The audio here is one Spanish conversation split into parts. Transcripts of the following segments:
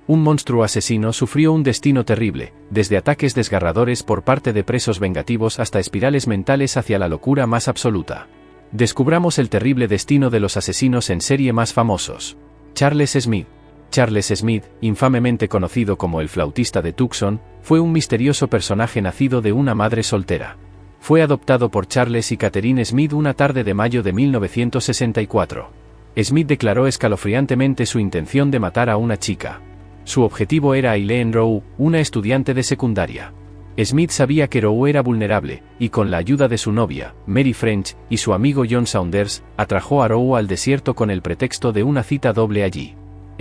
un monstruo asesino sufrió un destino terrible, desde ataques desgarradores por parte de presos vengativos hasta espirales mentales hacia la locura más absoluta. Descubramos el terrible destino de los asesinos en serie más famosos. Charles Smith. Charles Smith, infamemente conocido como el flautista de Tucson, fue un misterioso personaje nacido de una madre soltera. Fue adoptado por Charles y Catherine Smith una tarde de mayo de 1964. Smith declaró escalofriantemente su intención de matar a una chica. Su objetivo era Eileen Rowe, una estudiante de secundaria. Smith sabía que Rowe era vulnerable, y con la ayuda de su novia, Mary French, y su amigo John Saunders, atrajo a Rowe al desierto con el pretexto de una cita doble allí.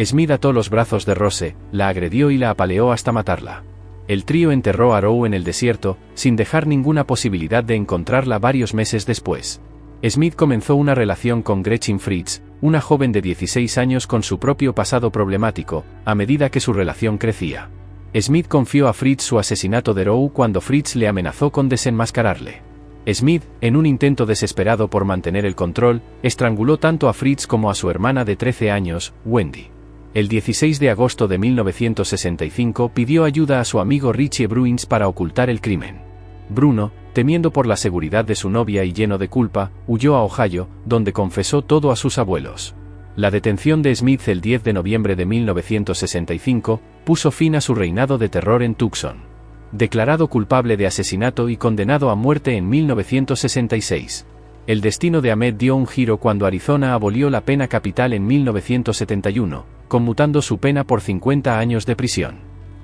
Smith ató los brazos de Rose, la agredió y la apaleó hasta matarla. El trío enterró a Rowe en el desierto, sin dejar ninguna posibilidad de encontrarla varios meses después. Smith comenzó una relación con Gretchen Fritz, una joven de 16 años con su propio pasado problemático, a medida que su relación crecía. Smith confió a Fritz su asesinato de Rowe cuando Fritz le amenazó con desenmascararle. Smith, en un intento desesperado por mantener el control, estranguló tanto a Fritz como a su hermana de 13 años, Wendy. El 16 de agosto de 1965 pidió ayuda a su amigo Richie Bruins para ocultar el crimen. Bruno, temiendo por la seguridad de su novia y lleno de culpa, huyó a Ohio, donde confesó todo a sus abuelos. La detención de Smith el 10 de noviembre de 1965 puso fin a su reinado de terror en Tucson. Declarado culpable de asesinato y condenado a muerte en 1966. El destino de Ahmed dio un giro cuando Arizona abolió la pena capital en 1971, conmutando su pena por 50 años de prisión.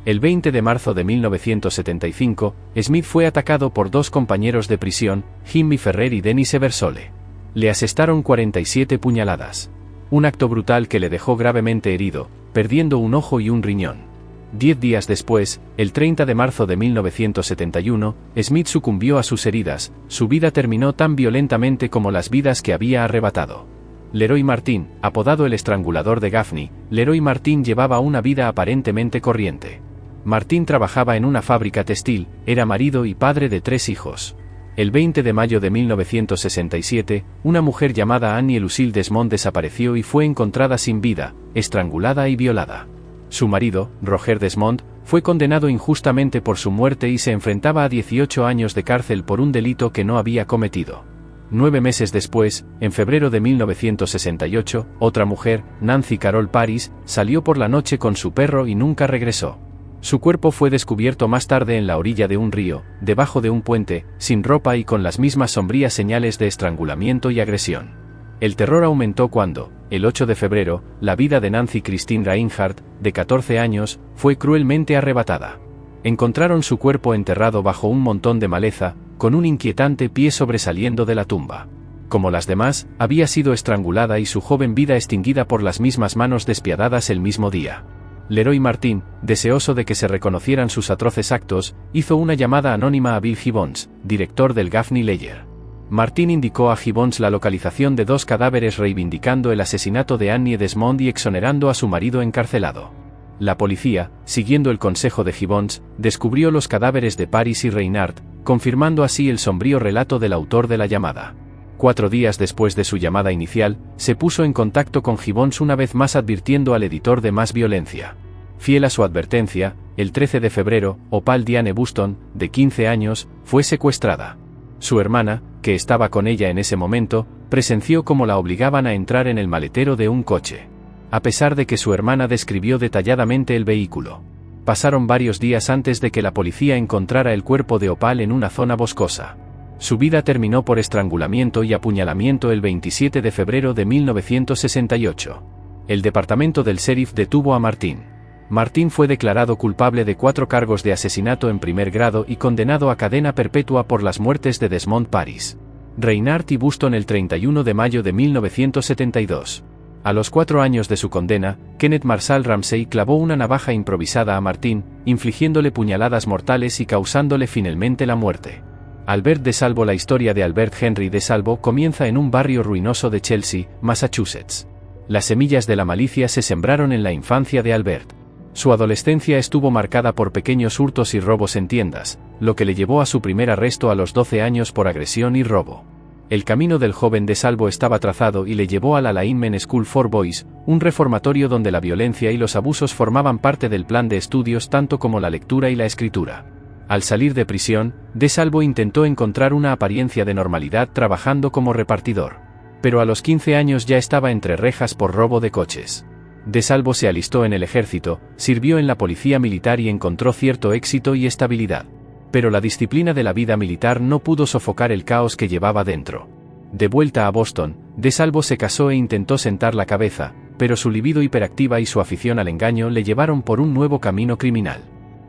El 20 de marzo de 1975, Smith fue atacado por dos compañeros de prisión, Jimmy Ferrer y Dennis Eversole. Le asestaron 47 puñaladas. Un acto brutal que le dejó gravemente herido, perdiendo un ojo y un riñón. 10 días después, el 30 de marzo de 1971, Smith sucumbió a sus heridas. Su vida terminó tan violentamente como las vidas que había arrebatado. Leroy Martin, apodado el estrangulador de Gaffney, Leroy Martin llevaba una vida aparentemente corriente. Martin trabajaba en una fábrica textil, era marido y padre de 3 hijos. El 20 de mayo de 1967, una mujer llamada Annie Lucille Desmond desapareció y fue encontrada sin vida, estrangulada y violada. Su marido, Roger Desmond, fue condenado injustamente por su muerte y se enfrentaba a 18 años de cárcel por un delito que no había cometido. 9 meses después, en febrero de 1968, otra mujer, Nancy Carol Paris, salió por la noche con su perro y nunca regresó. Su cuerpo fue descubierto más tarde en la orilla de un río, debajo de un puente, sin ropa y con las mismas sombrías señales de estrangulamiento y agresión. El terror aumentó cuando, el 8 de febrero, la vida de Nancy Christine Reinhardt, de 14 años, fue cruelmente arrebatada. Encontraron su cuerpo enterrado bajo un montón de maleza, con un inquietante pie sobresaliendo de la tumba. Como las demás, había sido estrangulada y su joven vida extinguida por las mismas manos despiadadas el mismo día. Leroy Martin, deseoso de que se reconocieran sus atroces actos, hizo una llamada anónima a Bill Gibbons, director del Gaffney Ledger. Martin indicó a Gibbons la localización de 2 cadáveres reivindicando el asesinato de Annie Desmond y exonerando a su marido encarcelado. La policía, siguiendo el consejo de Gibbons, descubrió los cadáveres de Paris y Reinhardt, confirmando así el sombrío relato del autor de la llamada. 4 días después de su llamada inicial, se puso en contacto con Gibbons una vez más advirtiendo al editor de más violencia. Fiel a su advertencia, el 13 de febrero, Opal Diane Buston, de 15 años, fue secuestrada. Su hermana, que estaba con ella en ese momento, presenció cómo la obligaban a entrar en el maletero de un coche. A pesar de que su hermana describió detalladamente el vehículo. Pasaron varios días antes de que la policía encontrara el cuerpo de Opal en una zona boscosa. Su vida terminó por estrangulamiento y apuñalamiento el 27 de febrero de 1968. El departamento del sheriff detuvo a Martin. Martin fue declarado culpable de 4 cargos de asesinato en primer grado y condenado a cadena perpetua por las muertes de Desmond Paris, Reinhardt y Buston el 31 de mayo de 1972. A los 4 años de su condena, Kenneth Marshall Ramsey clavó una navaja improvisada a Martin, infligiéndole puñaladas mortales y causándole finalmente la muerte. Albert DeSalvo. La historia de Albert Henry DeSalvo comienza en un barrio ruinoso de Chelsea, Massachusetts. Las semillas de la malicia se sembraron en la infancia de Albert. Su adolescencia estuvo marcada por pequeños hurtos y robos en tiendas, lo que le llevó a su primer arresto a los 12 años por agresión y robo. El camino del joven DeSalvo estaba trazado y le llevó a la Lyman School for Boys, un reformatorio donde la violencia y los abusos formaban parte del plan de estudios tanto como la lectura y la escritura. Al salir de prisión, DeSalvo intentó encontrar una apariencia de normalidad trabajando como repartidor. Pero a los 15 años ya estaba entre rejas por robo de coches. DeSalvo se alistó en el ejército, sirvió en la policía militar y encontró cierto éxito y estabilidad. Pero la disciplina de la vida militar no pudo sofocar el caos que llevaba dentro. De vuelta a Boston, DeSalvo se casó e intentó sentar la cabeza, pero su libido hiperactiva y su afición al engaño le llevaron por un nuevo camino criminal.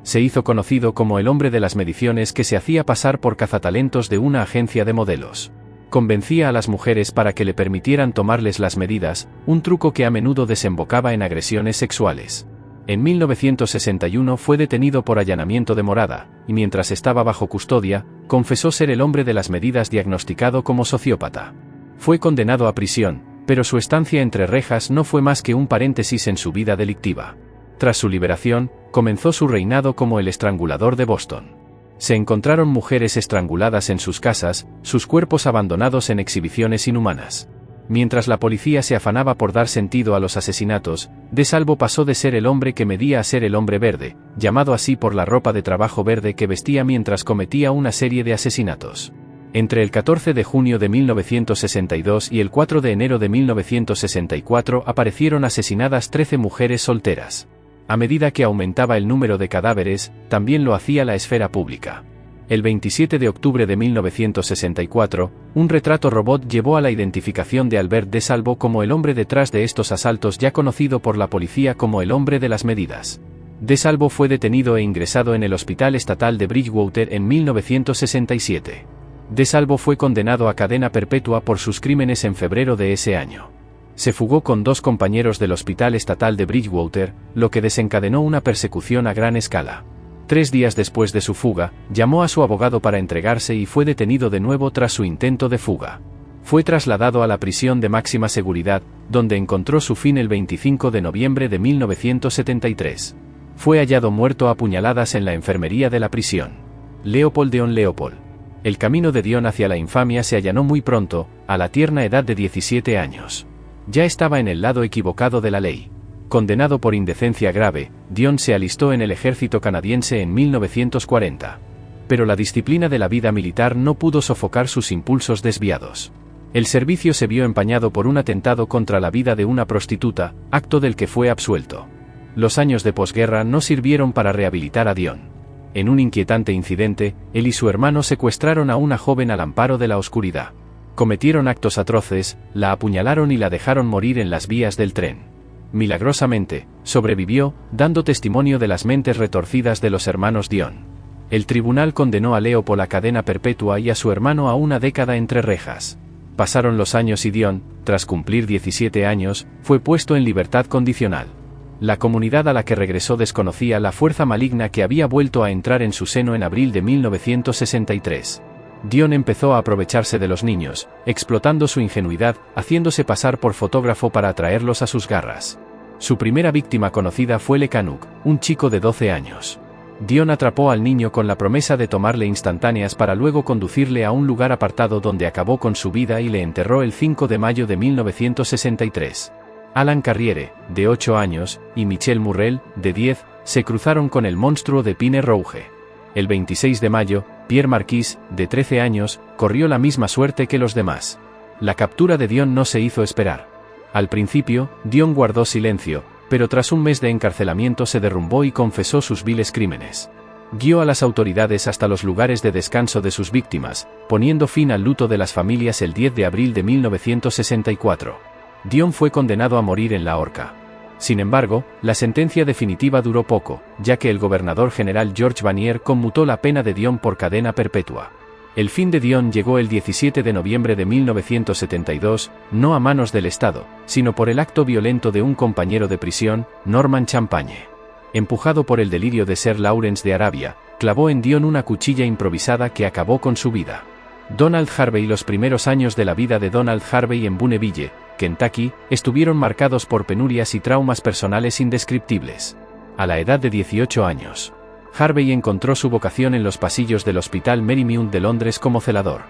Se hizo conocido como el hombre de las mediciones que se hacía pasar por cazatalentos de una agencia de modelos. Convencía a las mujeres para que le permitieran tomarles las medidas, un truco que a menudo desembocaba en agresiones sexuales. En 1961 fue detenido por allanamiento de morada, y mientras estaba bajo custodia, confesó ser el hombre de las medidas diagnosticado como sociópata. Fue condenado a prisión, pero su estancia entre rejas no fue más que un paréntesis en su vida delictiva. Tras su liberación, comenzó su reinado como el estrangulador de Boston. Se encontraron mujeres estranguladas en sus casas, sus cuerpos abandonados en exhibiciones inhumanas. Mientras la policía se afanaba por dar sentido a los asesinatos, DeSalvo pasó de ser el hombre que medía a ser el hombre verde, llamado así por la ropa de trabajo verde que vestía mientras cometía una serie de asesinatos. Entre el 14 de junio de 1962 y el 4 de enero de 1964 aparecieron asesinadas 13 mujeres solteras. A medida que aumentaba el número de cadáveres, también lo hacía la esfera pública. El 27 de octubre de 1964, un retrato robot llevó a la identificación de Albert DeSalvo como el hombre detrás de estos asaltos, ya conocido por la policía como el hombre de las medidas. DeSalvo fue detenido e ingresado en el Hospital Estatal de Bridgewater en 1967. DeSalvo fue condenado a cadena perpetua por sus crímenes en febrero de ese año. Se fugó con 2 compañeros del Hospital Estatal de Bridgewater, lo que desencadenó una persecución a gran escala. 3 días después de su fuga, llamó a su abogado para entregarse y fue detenido de nuevo tras su intento de fuga. Fue trasladado a la prisión de máxima seguridad, donde encontró su fin el 25 de noviembre de 1973. Fue hallado muerto a puñaladas en la enfermería de la prisión. Leopold Dion Leopold. El camino de Dion hacia la infamia se allanó muy pronto, a la tierna edad de 17 años. Ya estaba en el lado equivocado de la ley. Condenado por indecencia grave, Dion se alistó en el ejército canadiense en 1940. Pero la disciplina de la vida militar no pudo sofocar sus impulsos desviados. El servicio se vio empañado por un atentado contra la vida de una prostituta, acto del que fue absuelto. Los años de posguerra no sirvieron para rehabilitar a Dion. En un inquietante incidente, él y su hermano secuestraron a una joven al amparo de la oscuridad. Cometieron actos atroces, la apuñalaron y la dejaron morir en las vías del tren. Milagrosamente, sobrevivió, dando testimonio de las mentes retorcidas de los hermanos Dion. El tribunal condenó a Leopold a cadena perpetua y a su hermano a una década entre rejas. Pasaron los años y Dion, tras cumplir 17 años, fue puesto en libertad condicional. La comunidad a la que regresó desconocía la fuerza maligna que había vuelto a entrar en su seno en abril de 1963. Dion empezó a aprovecharse de los niños, explotando su ingenuidad, haciéndose pasar por fotógrafo para atraerlos a sus garras. Su primera víctima conocida fue Le Canuck, un chico de 12 años. Dion atrapó al niño con la promesa de tomarle instantáneas para luego conducirle a un lugar apartado donde acabó con su vida y le enterró el 5 de mayo de 1963. Alan Carriere, de 8 años, y Michelle Murrell, de 10, se cruzaron con el monstruo de Pine Rouge. El 26 de mayo, Pierre Marquis, de 13 años, corrió la misma suerte que los demás. La captura de Dion no se hizo esperar. Al principio, Dion guardó silencio, pero tras un mes de encarcelamiento se derrumbó y confesó sus viles crímenes. Guió a las autoridades hasta los lugares de descanso de sus víctimas, poniendo fin al luto de las familias el 10 de abril de 1964. Dion fue condenado a morir en la horca. Sin embargo, la sentencia definitiva duró poco, ya que el gobernador general George Vanier conmutó la pena de Dion por cadena perpetua. El fin de Dion llegó el 17 de noviembre de 1972, no a manos del Estado, sino por el acto violento de un compañero de prisión, Norman Champagne. Empujado por el delirio de Sir Lawrence de Arabia, clavó en Dion una cuchilla improvisada que acabó con su vida. Donald Harvey. Los primeros años de la vida de Donald Harvey en Booneville, Kentucky, estuvieron marcados por penurias y traumas personales indescriptibles. A la edad de 18 años, Harvey encontró su vocación en los pasillos del Hospital Marymount de Londres como celador.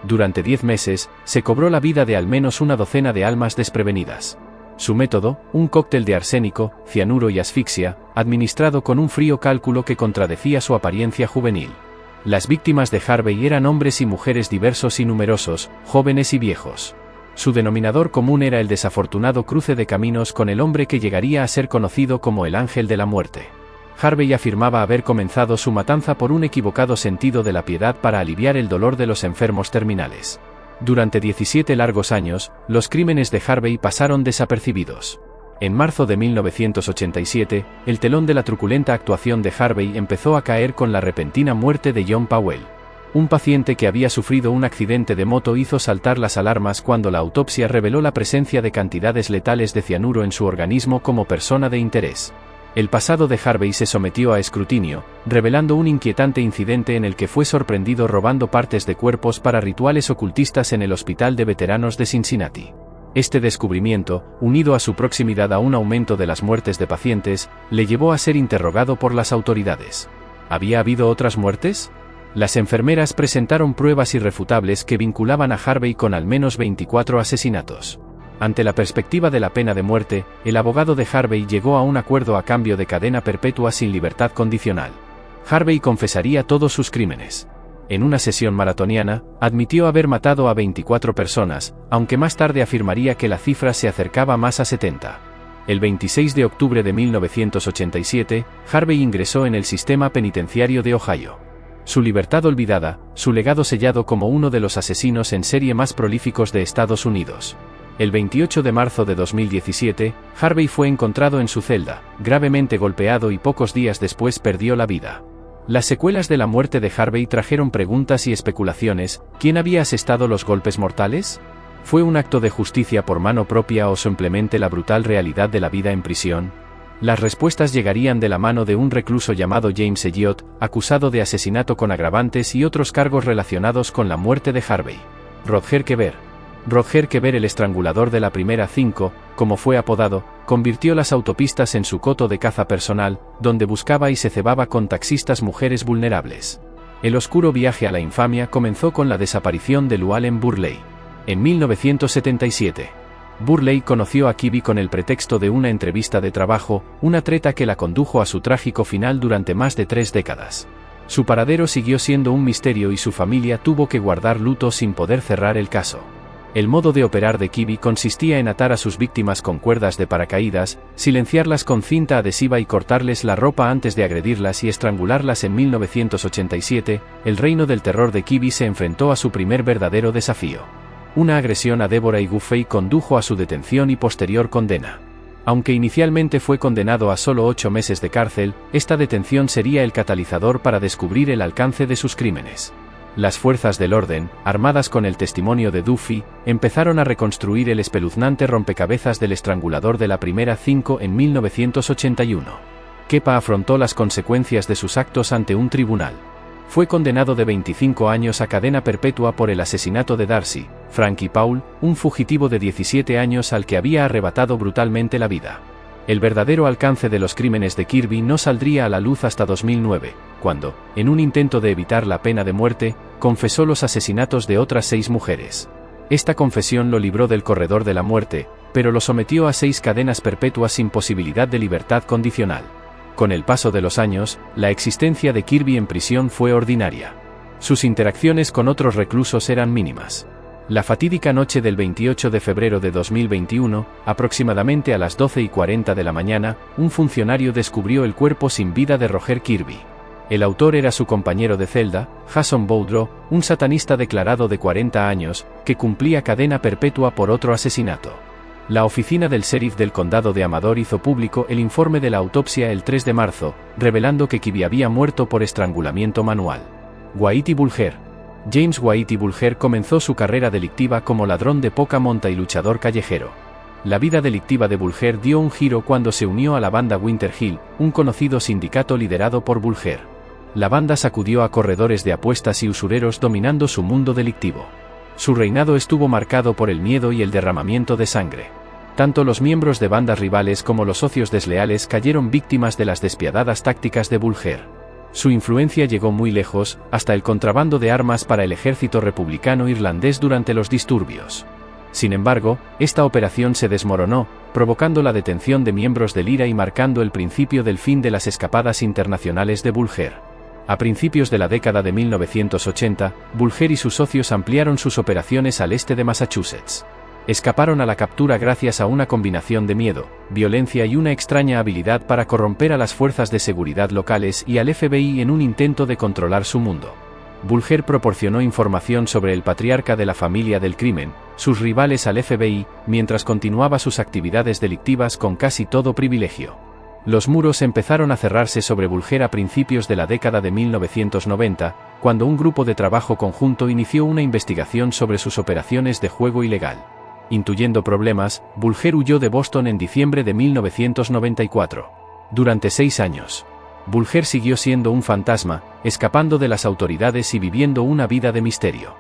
Durante 10 meses, se cobró la vida de al menos una docena de almas desprevenidas. Su método, un cóctel de arsénico, cianuro y asfixia, administrado con un frío cálculo que contradecía su apariencia juvenil. Las víctimas de Harvey eran hombres y mujeres diversos y numerosos, jóvenes y viejos. Su denominador común era el desafortunado cruce de caminos con el hombre que llegaría a ser conocido como el Ángel de la Muerte. Harvey afirmaba haber comenzado su matanza por un equivocado sentido de la piedad para aliviar el dolor de los enfermos terminales. Durante 17 largos años, los crímenes de Harvey pasaron desapercibidos. En marzo de 1987, el telón de la truculenta actuación de Harvey empezó a caer con la repentina muerte de John Powell. Un paciente que había sufrido un accidente de moto hizo saltar las alarmas cuando la autopsia reveló la presencia de cantidades letales de cianuro en su organismo como persona de interés. El pasado de Harvey se sometió a escrutinio, revelando un inquietante incidente en el que fue sorprendido robando partes de cuerpos para rituales ocultistas en el Hospital de Veteranos de Cincinnati. Este descubrimiento, unido a su proximidad a un aumento de las muertes de pacientes, le llevó a ser interrogado por las autoridades. ¿Había habido otras muertes? Las enfermeras presentaron pruebas irrefutables que vinculaban a Harvey con al menos 24 asesinatos. Ante la perspectiva de la pena de muerte, el abogado de Harvey llegó a un acuerdo a cambio de cadena perpetua sin libertad condicional. Harvey confesaría todos sus crímenes. En una sesión maratoniana, admitió haber matado a 24 personas, aunque más tarde afirmaría que la cifra se acercaba más a 70. El 26 de octubre de 1987, Harvey ingresó en el sistema penitenciario de Ohio. Su libertad olvidada, su legado sellado como uno de los asesinos en serie más prolíficos de Estados Unidos. El 28 de marzo de 2017, Harvey fue encontrado en su celda, gravemente golpeado y pocos días después perdió la vida. Las secuelas de la muerte de Harvey trajeron preguntas y especulaciones. ¿Quién había asestado los golpes mortales? ¿Fue un acto de justicia por mano propia o simplemente la brutal realidad de la vida en prisión? Las respuestas llegarían de la mano de un recluso llamado James Elliott, acusado de asesinato con agravantes y otros cargos relacionados con la muerte de Harvey. Rodger Keber, el estrangulador de la primera 5, como fue apodado, convirtió las autopistas en su coto de caza personal, donde buscaba y se cebaba con taxistas mujeres vulnerables. El oscuro viaje a la infamia comenzó con la desaparición de Llewellyn Burley. En 1977, Burley conoció a Kibby con el pretexto de una entrevista de trabajo, una treta que la condujo a su trágico final durante más de 3 décadas. Su paradero siguió siendo un misterio y su familia tuvo que guardar luto sin poder cerrar el caso. El modo de operar de Kibby consistía en atar a sus víctimas con cuerdas de paracaídas, silenciarlas con cinta adhesiva y cortarles la ropa antes de agredirlas y estrangularlas. En 1987, el reino del terror de Kibby se enfrentó a su primer verdadero desafío. Una agresión a Deborah y Guffey condujo a su detención y posterior condena. Aunque inicialmente fue condenado a solo 8 meses de cárcel, esta detención sería el catalizador para descubrir el alcance de sus crímenes. Las fuerzas del orden, armadas con el testimonio de Duffy, empezaron a reconstruir el espeluznante rompecabezas del estrangulador de la primera 5 en 1981. Kepa afrontó las consecuencias de sus actos ante un tribunal. Fue condenado de 25 años a cadena perpetua por el asesinato de Darcy, Frankie Paul, un fugitivo de 17 años al que había arrebatado brutalmente la vida. El verdadero alcance de los crímenes de Kirby no saldría a la luz hasta 2009, cuando, en un intento de evitar la pena de muerte, confesó los asesinatos de otras 6 mujeres. Esta confesión lo libró del corredor de la muerte, pero lo sometió a 6 cadenas perpetuas sin posibilidad de libertad condicional. Con el paso de los años, la existencia de Kirby en prisión fue ordinaria. Sus interacciones con otros reclusos eran mínimas. La fatídica noche del 28 de febrero de 2021, aproximadamente a las 12:40 de la mañana, un funcionario descubrió el cuerpo sin vida de Roger Kirby. El autor era su compañero de celda, Jason Boudreaux, un satanista declarado de 40 años, que cumplía cadena perpetua por otro asesinato. La oficina del sheriff del condado de Amador hizo público el informe de la autopsia el 3 de marzo, revelando que Kirby había muerto por estrangulamiento manual. Whitey Bulger. James Whitey Bulger comenzó su carrera delictiva como ladrón de poca monta y luchador callejero. La vida delictiva de Bulger dio un giro cuando se unió a la banda Winter Hill, un conocido sindicato liderado por Bulger. La banda sacudió a corredores de apuestas y usureros dominando su mundo delictivo. Su reinado estuvo marcado por el miedo y el derramamiento de sangre. Tanto los miembros de bandas rivales como los socios desleales cayeron víctimas de las despiadadas tácticas de Bulger. Su influencia llegó muy lejos, hasta el contrabando de armas para el ejército republicano irlandés durante los disturbios. Sin embargo, esta operación se desmoronó, provocando la detención de miembros del IRA y marcando el principio del fin de las escapadas internacionales de Bulger. A principios de la década de 1980, Bulger y sus socios ampliaron sus operaciones al este de Massachusetts. Escaparon a la captura gracias a una combinación de miedo, violencia y una extraña habilidad para corromper a las fuerzas de seguridad locales y al FBI en un intento de controlar su mundo. Bulger proporcionó información sobre el patriarca de la familia del crimen, sus rivales al FBI, mientras continuaba sus actividades delictivas con casi todo privilegio. Los muros empezaron a cerrarse sobre Bulger a principios de la década de 1990, cuando un grupo de trabajo conjunto inició una investigación sobre sus operaciones de juego ilegal. Intuyendo problemas, Bulger huyó de Boston en diciembre de 1994. Durante 6 años, Bulger siguió siendo un fantasma, escapando de las autoridades y viviendo una vida de misterio.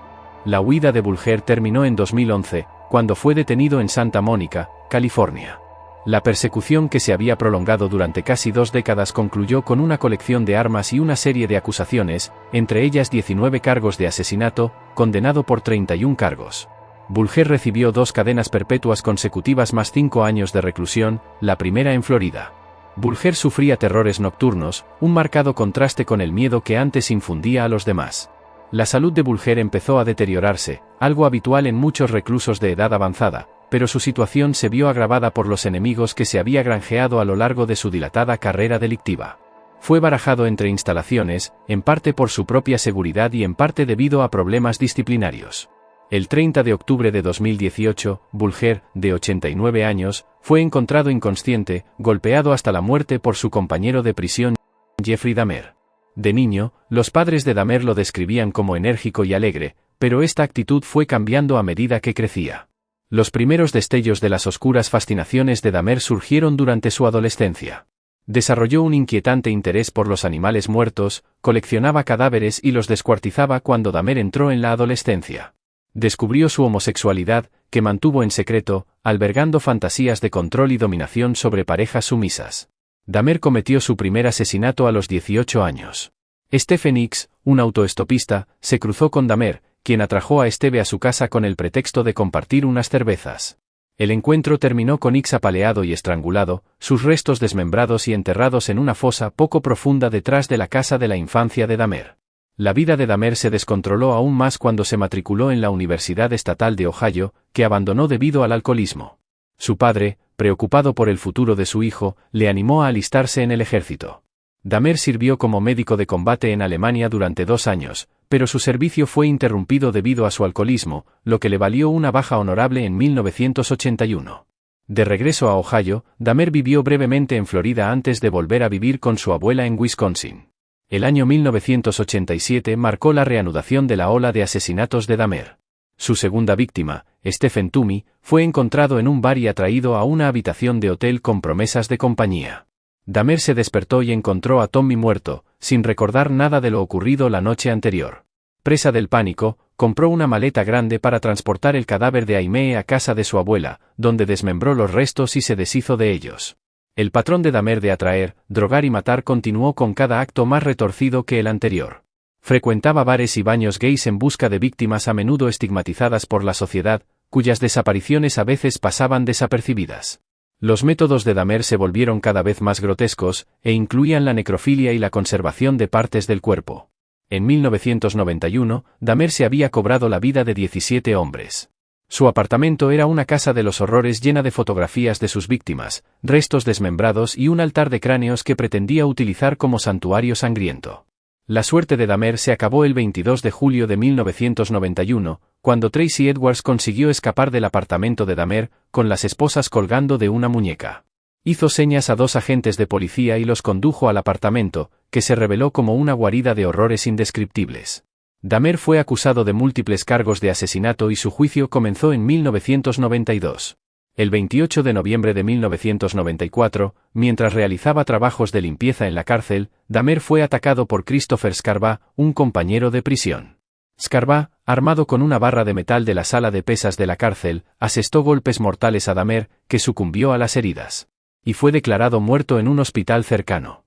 La huida de Bulger terminó en 2011, cuando fue detenido en Santa Mónica, California. La persecución que se había prolongado durante casi 2 décadas concluyó con una colección de armas y una serie de acusaciones, entre ellas 19 cargos de asesinato, condenado por 31 cargos. Bulger recibió 2 cadenas perpetuas consecutivas más 5 años de reclusión, la primera en Florida. Bulger sufría terrores nocturnos, un marcado contraste con el miedo que antes infundía a los demás. La salud de Bulger empezó a deteriorarse, algo habitual en muchos reclusos de edad avanzada, pero su situación se vio agravada por los enemigos que se había granjeado a lo largo de su dilatada carrera delictiva. Fue barajado entre instalaciones, en parte por su propia seguridad y en parte debido a problemas disciplinarios. El 30 de octubre de 2018, Bulger, de 89 años, fue encontrado inconsciente, golpeado hasta la muerte por su compañero de prisión, Jeffrey Dahmer. De niño, los padres de Dahmer lo describían como enérgico y alegre, pero esta actitud fue cambiando a medida que crecía. Los primeros destellos de las oscuras fascinaciones de Dahmer surgieron durante su adolescencia. Desarrolló un inquietante interés por los animales muertos, coleccionaba cadáveres y los descuartizaba cuando Dahmer entró en la adolescencia. Descubrió su homosexualidad, que mantuvo en secreto, albergando fantasías de control y dominación sobre parejas sumisas. Dahmer cometió su primer asesinato a los 18 años. Stephen X, un autoestopista, se cruzó con Dahmer, quien atrajo a Steve a su casa con el pretexto de compartir unas cervezas. El encuentro terminó con X apaleado y estrangulado, sus restos desmembrados y enterrados en una fosa poco profunda detrás de la casa de la infancia de Dahmer. La vida de Dahmer se descontroló aún más cuando se matriculó en la Universidad Estatal de Ohio, que abandonó debido al alcoholismo. Su padre, preocupado por el futuro de su hijo, le animó a alistarse en el ejército. Dahmer sirvió como médico de combate en Alemania durante 2 años, pero su servicio fue interrumpido debido a su alcoholismo, lo que le valió una baja honorable en 1981. De regreso a Ohio, Dahmer vivió brevemente en Florida antes de volver a vivir con su abuela en Wisconsin. El año 1987 marcó la reanudación de la ola de asesinatos de Dahmer. Su segunda víctima, Stephen Toomey, fue encontrado en un bar y atraído a una habitación de hotel con promesas de compañía. Dahmer se despertó y encontró a Toomey muerto, sin recordar nada de lo ocurrido la noche anterior. Presa del pánico, compró una maleta grande para transportar el cadáver de Aimee a casa de su abuela, donde desmembró los restos y se deshizo de ellos. El patrón de Dahmer de atraer, drogar y matar continuó con cada acto más retorcido que el anterior. Frecuentaba bares y baños gays en busca de víctimas a menudo estigmatizadas por la sociedad, cuyas desapariciones a veces pasaban desapercibidas. Los métodos de Dahmer se volvieron cada vez más grotescos, e incluían la necrofilia y la conservación de partes del cuerpo. En 1991, Dahmer se había cobrado la vida de 17 hombres. Su apartamento era una casa de los horrores llena de fotografías de sus víctimas, restos desmembrados y un altar de cráneos que pretendía utilizar como santuario sangriento. La suerte de Dahmer se acabó el 22 de julio de 1991, cuando Tracy Edwards consiguió escapar del apartamento de Dahmer, con las esposas colgando de una muñeca. Hizo señas a 2 agentes de policía y los condujo al apartamento, que se reveló como una guarida de horrores indescriptibles. Dahmer fue acusado de múltiples cargos de asesinato y su juicio comenzó en 1992. El 28 de noviembre de 1994, mientras realizaba trabajos de limpieza en la cárcel, Dahmer fue atacado por Christopher Scarba, un compañero de prisión. Scarba, armado con una barra de metal de la sala de pesas de la cárcel, asestó golpes mortales a Dahmer, que sucumbió a las heridas. Y fue declarado muerto en un hospital cercano.